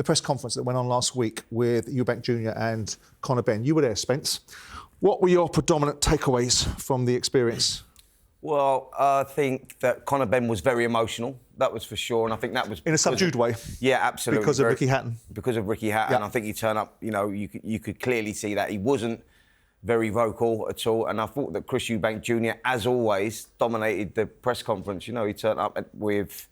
the press conference that went on last week with Eubank Jr and Conor Benn. You were there, Spence. What were your predominant takeaways from the experience? Well, I think that Conor Benn was very emotional. That was for sure, and I think that was in a subdued way. Yeah, absolutely. Because of Ricky Hatton. Because of Ricky Hatton, yeah. I think he turned up. You know, you could clearly see that he wasn't very vocal at all, and I thought that Chris Eubank Jr, as always, dominated the press conference. You know, he turned up with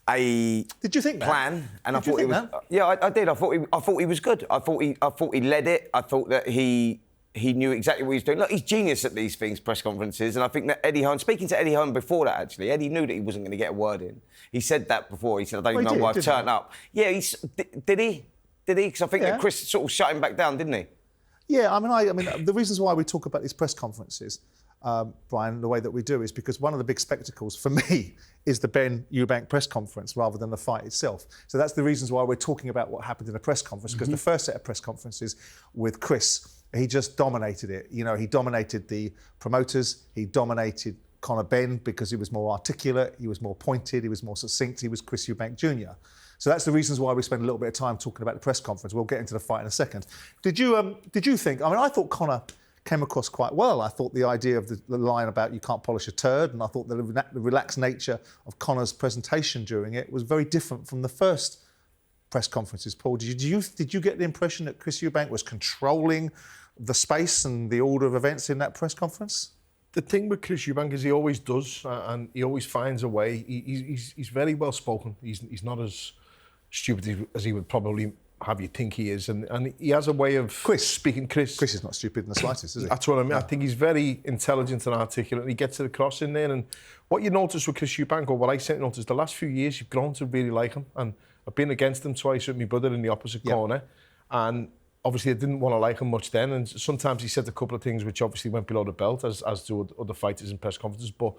a Did you think plan, that? And I thought it was. Yeah, I did. I thought he was good. I thought he led it. I thought that he knew exactly what he was doing. Look, he's genius at these things, press conferences, and I think that Eddie Hearn, speaking to Eddie Hearn before that, actually, Eddie knew that he wasn't going to get a word in. He said that before. He said, I don't even know why I've turned up. Yeah, did he? Because I think that Chris sort of shut him back down, didn't he? Yeah, I mean, the reasons why we talk about these press conferences, Brian, the way that we do is because one of the big spectacles for me is the Benn Eubank press conference rather than the fight itself. So that's the reasons why we're talking about what happened in a press conference, because the first set of press conferences with Chris, he just dominated it. You know, he dominated the promoters, he dominated Conor Benn because he was more articulate, he was more pointed, he was more succinct, he was Chris Eubank Jr. So that's the reasons why we spend a little bit of time talking about the press conference. We'll get into the fight in a second. Did you think? I mean, I thought Conor came across quite well. I thought the idea of the line about you can't polish a turd, and I thought the relaxed nature of Conor's presentation during it was very different from the first press conferences. Paul, did you get the impression that Chris Eubank was controlling the space and the order of events in that press conference? The thing with Chris Eubank is he always does, and he always finds a way. He's very well spoken. He's not as stupid as he would probably have you think he is, and he has a way of speaking. Chris is not stupid in the slightest, is he? That's what I mean. Yeah. I think he's very intelligent and articulate, and he gets it across in there. And what you notice with Chris Eubank, or what I certainly noticed, the last few years you've grown to really like him, and I've been against him twice with my brother in the opposite corner, and obviously I didn't want to like him much then, and sometimes he said a couple of things which obviously went below the belt, as do other fighters in press conferences, but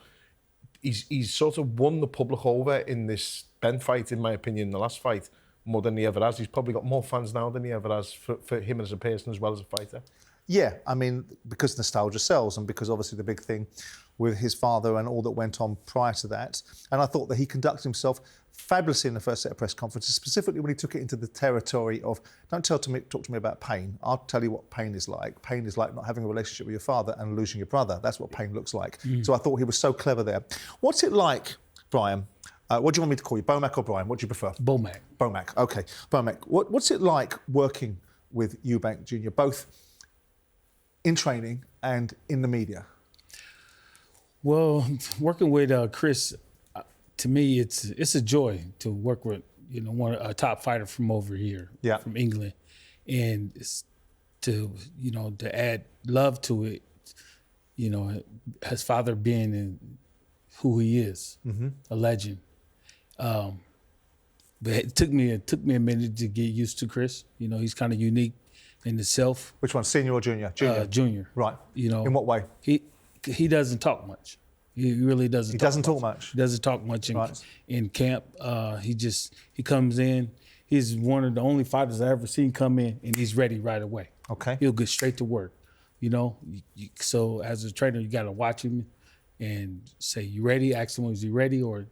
he's sort of won the public over in this Benn fight, in my opinion, in the last fight, more than he ever has. He's probably got more fans now than he ever has for him as a person as well as a fighter. Yeah, I mean, because nostalgia sells, and because obviously the big thing with his father and all that went on prior to that. And I thought that he conducted himself fabulously in the first set of press conferences, specifically when he took it into the territory of, don't talk to me about pain. I'll tell you what pain is like. Pain is like not having a relationship with your father and losing your brother. That's what pain looks like. So I thought he was so clever there. What's it like, Brian? What do you want me to call you, Bomac or Brian? What do you prefer? Bomac. Bomac, OK. Bomac, what's it like working with Eubank Jr, both in training and in the media? Well, working with Chris, to me, it's a joy to work with, you know, a top fighter from over here, from England, and to add love to it. You know, his father being who he is, a legend. But it took me a minute to get used to Chris. You know, he's kind of unique in himself. Which one, senior or junior? Junior. Right. You know, in what way? He doesn't talk much. He really doesn't. He doesn't talk much. He doesn't talk much in camp. He comes in. He's one of the only fighters I ever seen come in, and he's ready right away. Okay. He'll get straight to work. You know, so as a trainer, you got to watch him and say, "You ready?" Ask him, "Is he ready?" Or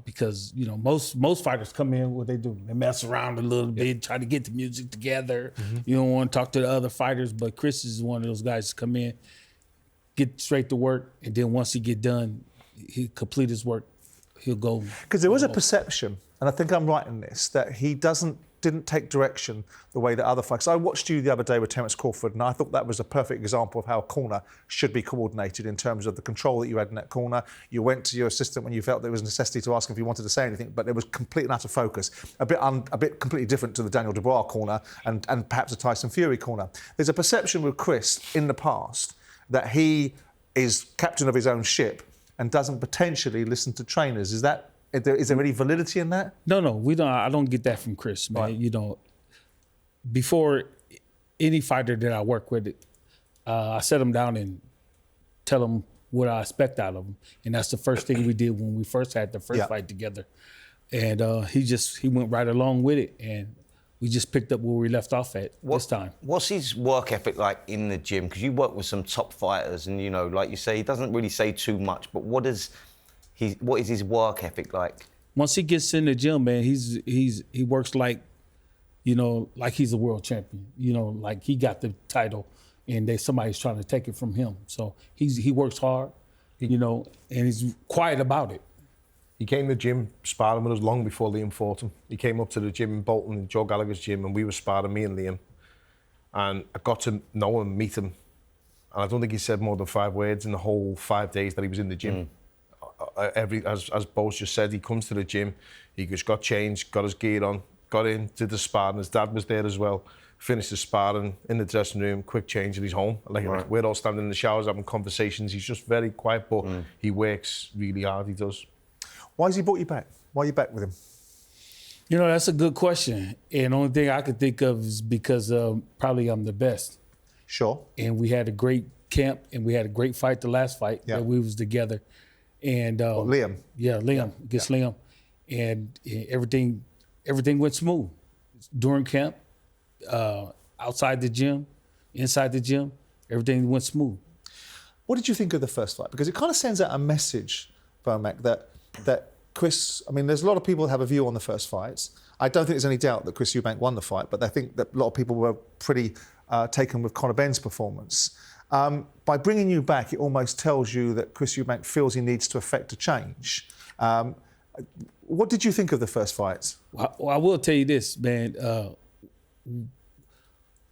because most fighters come in, what they do, they mess around a little bit, try to get the music together. You don't want to talk to the other fighters, but Chris is one of those guys to come in, get straight to work, and then once he get done, he complete his work, he'll go. Because there was a perception, and I think I'm right in this, that he didn't take direction the way that other fighters. I watched you the other day with Terence Crawford, and I thought that was a perfect example of how a corner should be coordinated in terms of the control that you had in that corner. You went to your assistant when you felt there was a necessity to ask him if he wanted to say anything, but there was complete and utter focus. A bit completely different to the Daniel Dubois corner and perhaps a Tyson Fury corner. There's a perception with Chris in the past that he is captain of his own ship and doesn't potentially listen to trainers. Is there any validity in that? No, we don't. I don't get that from Chris, man. Right. You know, before any fighter that I work with, I set him down and tell him what I expect out of him, and that's the first thing we did when we first had the first fight together. And he went right along with it, and we just picked up where we left off at this time. What's his work ethic like in the gym? Because you work with some top fighters, and like you say, he doesn't really say too much. But what is his work ethic like? once he gets in the gym, man, he works like, you know, like he's a world champion. You know, like he got the title, and somebody's trying to take it from him. So he works hard, you know, and he's quiet about it. He came to the gym sparring with us long before Liam fought him. He came up to the gym in Bolton, in Joe Gallagher's gym, and we were sparring, me and Liam. And I got to know him, meet him. And I don't think he said more than 5 words in the whole 5 days that he was in the gym. As Bo's just said, he comes to the gym, he just got changed, got his gear on, got in, did the sparring. His dad was there as well. Finished the sparring in the dressing room, quick change, and he's home. Like we're all standing in the showers having conversations. He's just very quiet, but he works really hard, he does. Why has he brought you back? Why are you back with him? You know, that's a good question. And the only thing I could think of is because probably I'm the best. Sure. And we had a great camp, and we had a great fight the last fight that we was together. And Liam. Yeah, Liam against Liam. And everything went smooth. During camp, outside the gym, inside the gym, everything went smooth. What did you think of the first fight? Because it kind of sends out a message, Bomac, that Chris, I mean, there's a lot of people who have a view on the first fights. I don't think there's any doubt that Chris Eubank won the fight, but I think that a lot of people were pretty taken with Conor Benn's performance. By bringing you back, it almost tells you that Chris Eubank feels he needs to effect a change. What did you think of the first fights? Well, I will tell you this, man.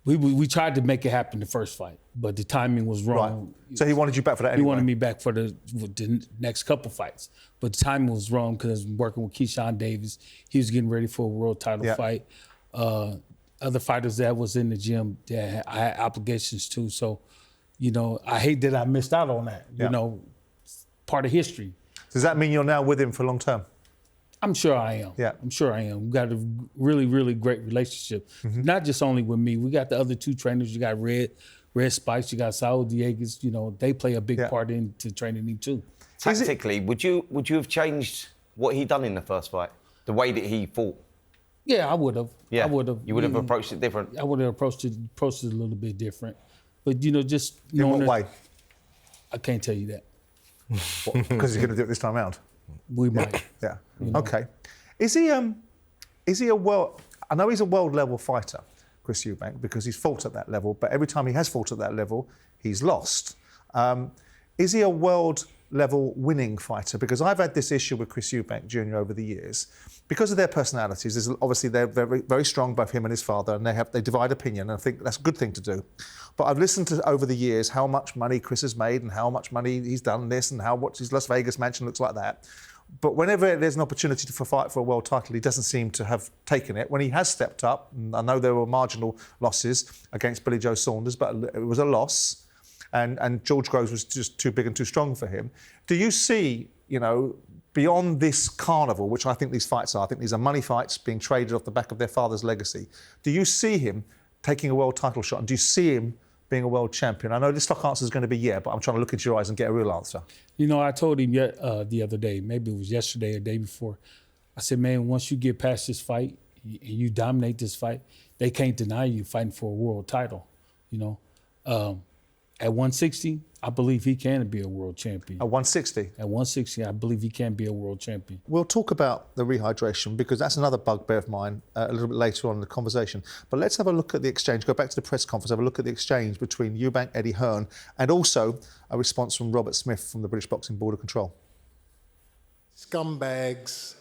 We tried to make it happen the first fight, but the timing was wrong. Right. So he wanted you back for that anyway? He wanted me back for the next couple fights, but the timing was wrong because working with Keyshawn Davis, he was getting ready for a world title fight. Other fighters that was in the gym, I had obligations to. So, you know, I hate that I missed out on that. You know, part of history. Does that mean you're now with him for long term? I'm sure I am. Yeah. I'm sure I am. We've got a really, really great relationship. Not just only with me. We got the other 2 trainers. You got Red Spikes, you got Saul Dieguez. You know, they play a big part into training me too. Tactically, would you have changed what he done in the first fight? The way that he fought? Yeah, I would have. Yeah. I would have. You would have approached it different? I would have approached it a little bit different. But, you know, just in what way? I can't tell you that. Because he's going to do it this time around? We might. Yeah. Okay. Is he a world? I know he's a world level fighter, Chris Eubank, because he's fought at that level. But every time he has fought at that level, he's lost. Is he a world level winning fighter? Because I've had this issue with Chris Eubank Jr. over the years, because of their personalities. Obviously they're very, very strong, both him and his father, and they divide opinion. And I think that's a good thing to do. But I've listened to over the years how much money Chris has made and how much money he's done this and what his Las Vegas mansion looks like that. But whenever there's an opportunity to fight for a world title, he doesn't seem to have taken it. When he has stepped up, and I know there were marginal losses against Billy Joe Saunders, but it was a loss. And George Groves was just too big and too strong for him. Do you see, you know, beyond this carnival, which I think these fights are, I think these are money fights being traded off the back of their father's legacy. Do you see him taking a world title shot? And do you see him being a world champion? I know the stock answer is going to be yeah, but I'm trying to look into your eyes and get a real answer. You know, I told him the other day, maybe it was yesterday or the day before, I said, man, once you get past this fight and you dominate this fight, they can't deny you fighting for a world title, you know. At 160, I believe he can be a world champion. At 160? At 160, I believe he can be a world champion. We'll talk about the rehydration because that's another bugbear of mine a little bit later on in the conversation. But let's have a look at the exchange, go back to the press conference, have a look at the exchange between Eubank, Eddie Hearn, and also a response from Robert Smith from the British Boxing Board of Control. Scumbags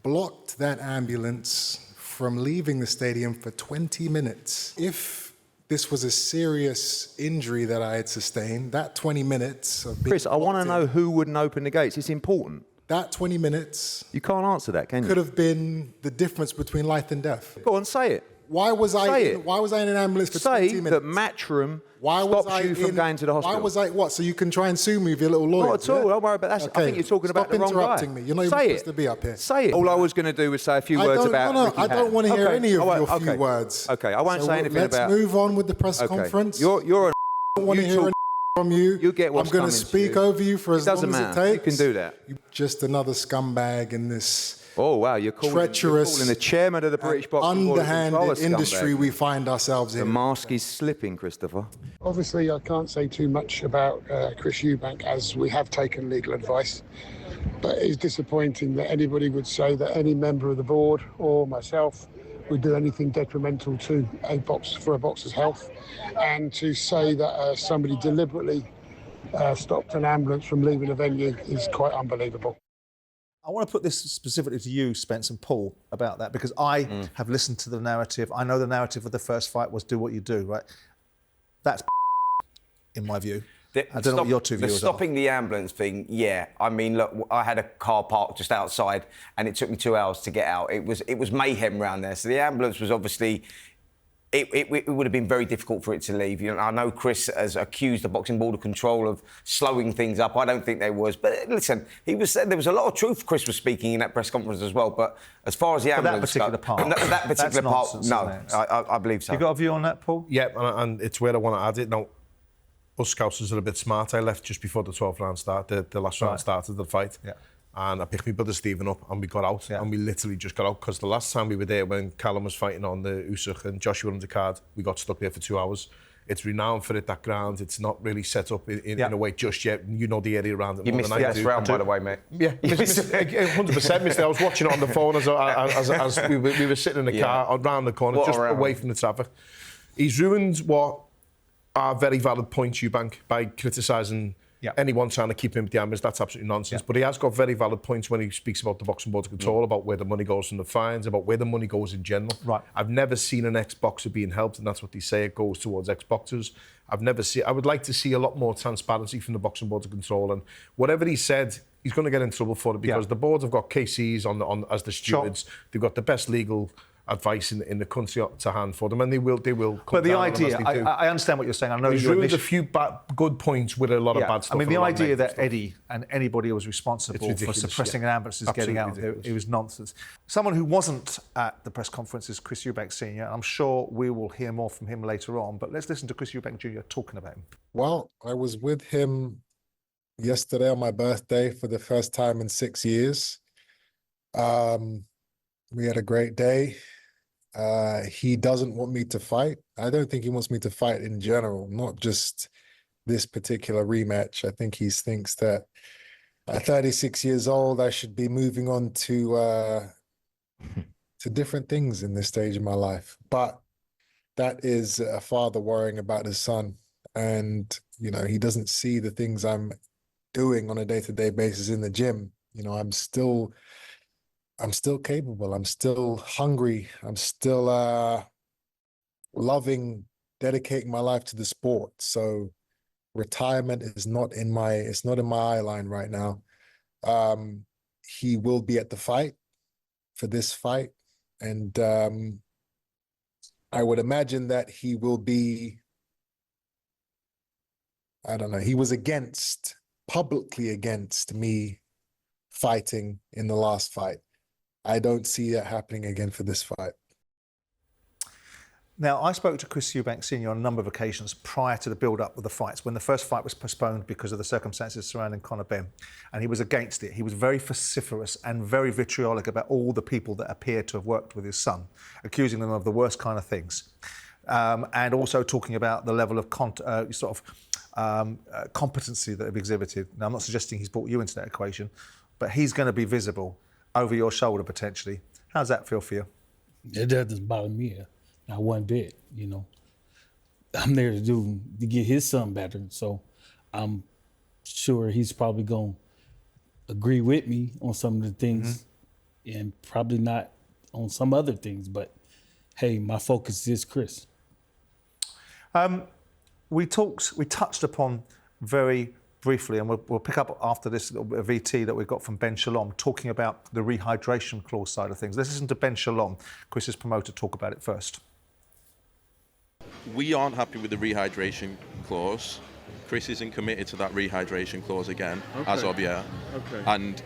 blocked that ambulance from leaving the stadium for 20 minutes. If this was a serious injury that I had sustained, that 20 minutes of being Chris, I want to know who wouldn't open the gates. It's important. That 20 minutes... You can't answer that, can you? ...could have been the difference between life and death. Go on, say it. Why was I in an ambulance for 20 minutes? Say that Matchroom stops you from going to the hospital. Why was I... What, so you can try and sue me with your little lawyer? Not at all, don't worry about that. Okay. I think you're talking about the wrong guy. Stop interrupting me. You're not even supposed to be up here. Say it. All I was going to do was say a few words about... No, I don't want to hear any of your few words. Okay, I won't say anything about... Let's move on with the press conference. You're I don't want to hear from you. You get what's I'm going to speak over you for as long as it takes. You can do that. You're just another scumbag in this Oh, wow, you're calling the chairman of the British Boxing Board underhanded industry we find ourselves in. The mask is slipping, Christopher. Obviously, I can't say too much about Chris Eubank, as we have taken legal advice. But it's disappointing that anybody would say that any member of the board or myself would do anything detrimental to a boxer's health. And to say that somebody deliberately stopped an ambulance from leaving a venue is quite unbelievable. I want to put this specifically to you, Spence and Paul, about that, because I have listened to the narrative. I know the narrative of the first fight was do what you do, right? That's in my view. I don't know what your two views are. Stopping the ambulance thing, yeah. I mean, look, I had a car parked just outside and it took me 2 hours to get out. It was mayhem around there. So the ambulance was obviously... It would have been very difficult for it to leave. You know, I know Chris has accused the Boxing Board of Control of slowing things up. I don't think there was. But listen, there was a lot of truth Chris was speaking in that press conference as well. But as far as the ambulance... that particular part. That particular part, nonsense, no. I believe so. You got a view on that, Paul? Yeah, and it's where I want to add it. Now, us Scousers are a bit smart. I left just before the 12th round started, the last round started the fight. Yeah. And I picked my brother Stephen up and we got out. Yeah. And we literally just got out because the last time we were there when Callum was fighting on the Usyk and Joshua undercard, we got stuck there for 2 hours. It's renowned for it, that ground. It's not really set up in a way just yet. You know the area around it. You missed the last round, by the way, mate. Yeah, 100% missed it. I was watching it on the phone as we were sitting in the car around the corner, just away from the traffic. He's ruined what are very valid points, Eubank, by criticising anyone trying to keep him with the ambulance. That's absolutely nonsense. But he has got very valid points when he speaks about the Boxing Board of Control, about where the money goes from the fines, about where the money goes in general. Right. I've never seen an ex-boxer being helped, and that's what they say, it goes towards ex-boxers. I would like to see a lot more transparency from the Boxing Board of Control, and whatever he said, he's going to get in trouble for it, because the boards have got KCs on as the stewards. Sure. They've got the best legal advice in the country to hand for them, and they will come. But the idea, I understand what you're saying. I know he's ruined a few good points with a lot of bad stuff. I mean, the idea that Eddie and anybody was responsible for suppressing an ambulance is getting out there, it was nonsense. Someone who wasn't at the press conference is Chris Eubank Sr. I'm sure we will hear more from him later on, but let's listen to Chris Eubank Jr. talking about him. Well, I was with him yesterday on my birthday for the first time in 6 years. We had a great day. He doesn't want me to fight. I don't think he wants me to fight in general, not just this particular rematch. I think he thinks that at 36 years old, I should be moving on to different things in this stage of my life. But that is a father worrying about his son. And, you know, he doesn't see the things I'm doing on a day-to-day basis in the gym. You know, I'm still capable. I'm still hungry. I'm still loving dedicating my life to the sport. So retirement is not in my eye line right now. He will be at the fight for this fight. And I would imagine that he will be, I don't know, he was publicly against me fighting in the last fight. I don't see that happening again for this fight. Now, I spoke to Chris Eubank Sr. on a number of occasions prior to the build-up of the fights, when the first fight was postponed because of the circumstances surrounding Conor Benn, and he was against it. He was very vociferous and very vitriolic about all the people that appeared to have worked with his son, accusing them of the worst kind of things, and also talking about the level of competency that they've exhibited. Now, I'm not suggesting he's brought you into that equation, but he's going to be visible over your shoulder potentially. How's that feel for you? It doesn't bother me not one bit. You know, I'm there to get his son better, so I'm sure he's probably gonna agree with me on some of the things, and probably not on some other things. But hey, my focus is Chris. We touched upon very briefly, and we'll pick up after this little bit of VT that we've got from Ben Shalom, talking about the rehydration clause side of things. Let's listen to Ben Shalom, Chris's promoter, talk about it first. We aren't happy with the rehydration clause. Chris isn't committed to that rehydration clause again, as of yet. Okay. And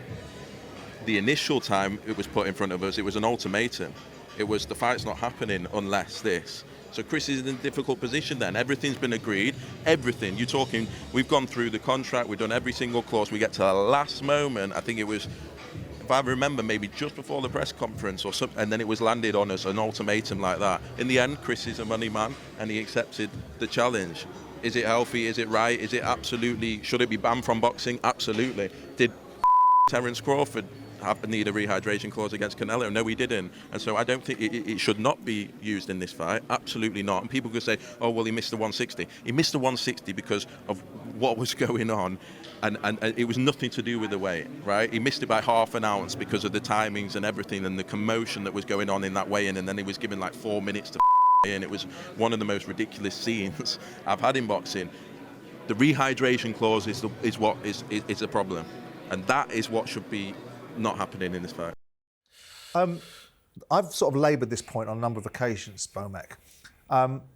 the initial time it was put in front of us, it was an ultimatum. It was, the fight's not happening unless this. So Chris is in a difficult position then. Everything's been agreed. Everything. You're talking, we've gone through the contract, we've done every single clause. We get to the last moment. I think it was if I remember, maybe just before the press conference or something, and then it was landed on us, an ultimatum like that. In the end, Chris is a money man, and he accepted the challenge. Is it healthy? Is it right? Is it absolutely? Should it be banned from boxing? Absolutely. Did Terence Crawford need a rehydration clause against Canelo? No, he didn't. And so I don't think it should not be used in this fight. Absolutely not. And people could say, oh, well, he missed the 160. He missed the 160 because of what was going on. And it was nothing to do with the weight, right? He missed it by half an ounce because of the timings and everything and the commotion that was going on in that weigh-in. And then he was given like 4 minutes to and it was one of the most ridiculous scenes I've had in boxing. The rehydration clause is what is a problem. And that is what should be not happening in this fight. I've sort of laboured this point on a number of occasions, Bomac.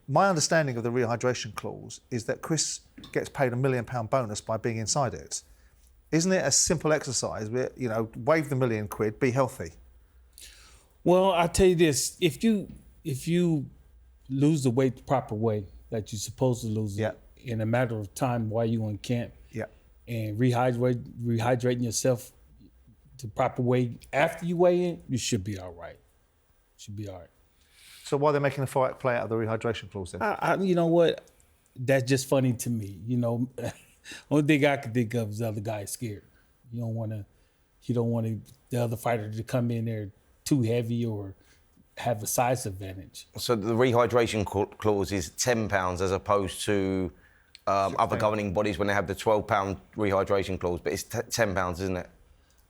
My understanding of the rehydration clause is that Chris gets paid £1 million bonus by being inside it. Isn't it a simple exercise where, you know, wave the £1 million, be healthy? Well, I'll tell you this, if you lose the weight the proper way that you're supposed to lose it in a matter of time while you're in camp and rehydrating yourself the proper way after you weigh in, you should be all right. Should be all right. So why are they making a fight play out of the rehydration clause then? You know what? That's just funny to me. You know, only thing I can think of is the other guy is scared. You don't want the other fighter to come in there too heavy or have a size advantage. So the rehydration clause is £10 as opposed to other governing bodies when they have the £12 rehydration clause, but it's £10, isn't it?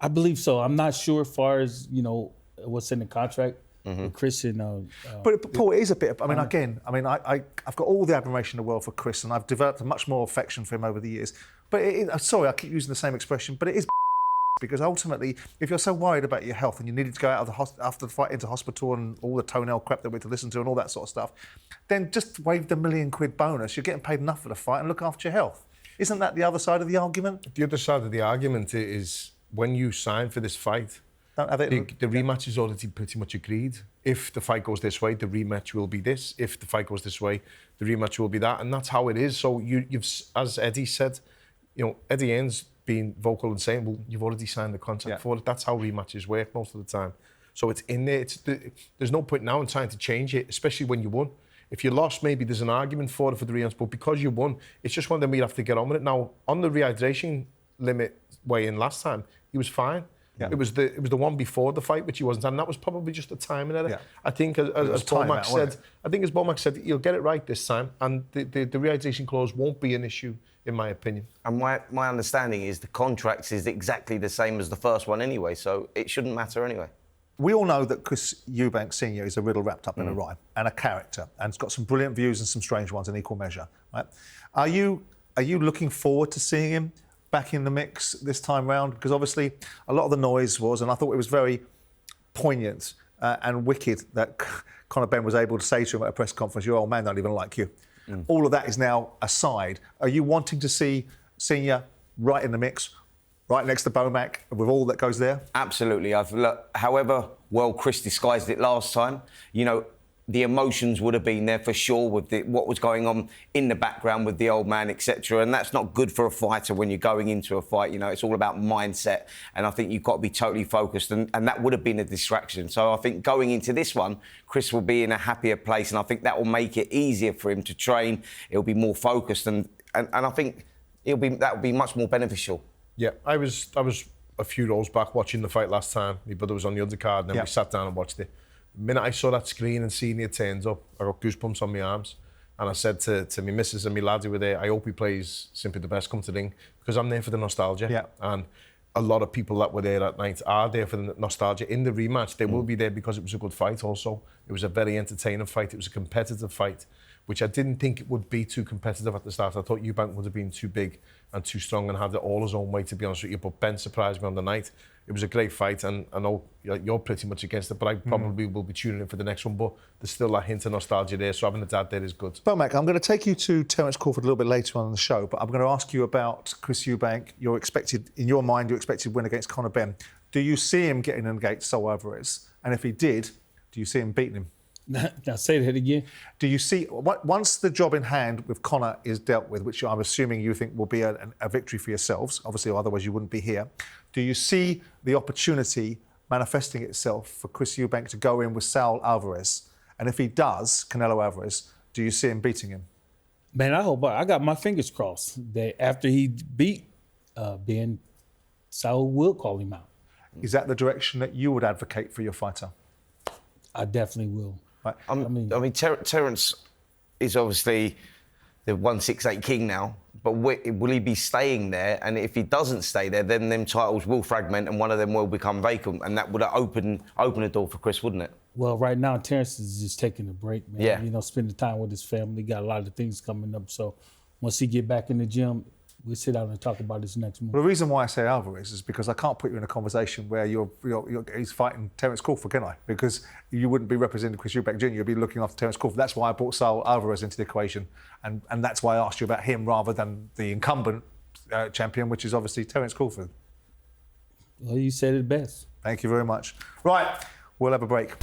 I believe so. I'm not sure as far as, you know, what's in the contract. With Chris and... But Paul, it is a bit... I've got all the admiration in the world for Chris and I've developed a much more affection for him over the years. But sorry, I keep using the same expression, but it is because ultimately, if you're so worried about your health and you needed to go out of after the fight into hospital and all the toenail crap that we had to listen to and all that sort of stuff, then just wave the £1 million bonus. You're getting paid enough for the fight and look after your health. Isn't that the other side of the argument? The other side of the argument is when you sign for this fight, the rematch is already pretty much agreed. If the fight goes this way, the rematch will be this. If the fight goes this way, the rematch will be that. And that's how it is. So you've, as Eddie said, you know, Eddie Hearn's been vocal and saying, well, you've already signed the contract for it. That's how rematches work most of the time. So it's in there. There's no point now in trying to change it, especially when you won. If you lost, maybe there's an argument for it for the rematch, but because you won, it's just one of them you have to get on with it. Now, on the rehydration limit weigh-in last time, he was fine. Yeah. It was the one before the fight which he wasn't, and that was probably just a timing error. Yeah. I think as Bomac said, as he'll get it right this time, and the rehydration clause won't be an issue, in my opinion. And my understanding is the contract is exactly the same as the first one anyway, so it shouldn't matter anyway. We all know that Chris Eubank Sr is a riddle wrapped up in a rhyme and a character, and it's got some brilliant views and some strange ones in equal measure. Right? Are you looking forward to seeing him back in the mix this time round? Because obviously a lot of the noise was, and I thought it was very poignant and wicked that Conor Benn was able to say to him at a press conference, your old man don't even like you. All of that is now aside. Are you wanting to see Senior right in the mix, right next to Bomac, with all that goes there? Absolutely. However well Chris disguised it last time, you know, the emotions would have been there for sure with what was going on in the background with the old man, etc. And that's not good for a fighter when you're going into a fight. You know, it's all about mindset. And I think you've got to be totally focused. And that would have been a distraction. So I think going into this one, Chris will be in a happier place. And I think that will make it easier for him to train. It'll be more focused. And I think that will be much more beneficial. Yeah, I was a few rows back watching the fight last time. My brother was on the undercard and then we sat down and watched it. The minute I saw that screen and Senior turns up, I got goosebumps on my arms. And I said to my missus and my lads who were there, I hope he plays Simply the Best come to ring, because I'm there for the nostalgia. Yeah. And a lot of people that were there that night are there for the nostalgia. In the rematch, they will be there because it was a good fight also. It was a very entertaining fight. It was a competitive fight, which I didn't think it would be too competitive at the start. I thought Eubank would have been too big and too strong and had it all his own way, to be honest with you. But Ben surprised me on the night. It was a great fight, and I know you're pretty much against it, but I probably will be tuning in for the next one. But there's still that hint of nostalgia there, so having a dad there is good. Bomac, I'm going to take you to Terence Crawford a little bit later on in the show, but I'm going to ask you about Chris Eubank. In your mind, your expected win against Conor Benn. Do you see him getting against Saul Alvarez? And if he did, do you see him beating him? Now say that again. Do you see, once the job in hand with Conor is dealt with, which I'm assuming you think will be a victory for yourselves, obviously, or otherwise you wouldn't be here, do you see the opportunity manifesting itself for Chris Eubank to go in with Saul Alvarez? And if he does, Canelo Alvarez, do you see him beating him? Man, I got my fingers crossed that after he beat Ben, Saul will call him out. Is that the direction that you would advocate for your fighter? I definitely will. Right. I mean, Terence is obviously the 168 king now, but will he be staying there? And if he doesn't stay there, then them titles will fragment and one of them will become vacant, and that would open a door for Chris, wouldn't it? Well, right now, Terence is just taking a break, man. Yeah. You know, spending time with his family. Got a lot of things coming up. So once he get back in the gym, we'll sit down and talk about his next move. Well, the reason why I say Alvarez is because I can't put you in a conversation where he's fighting Terence Crawford, can I? Because you wouldn't be representing Chris Eubank Jr. You'd be looking after Terence Crawford. That's why I brought Saul Alvarez into the equation, and that's why I asked you about him rather than the incumbent champion, which is obviously Terence Crawford. Well, you said it best. Thank you very much. Right, we'll have a break.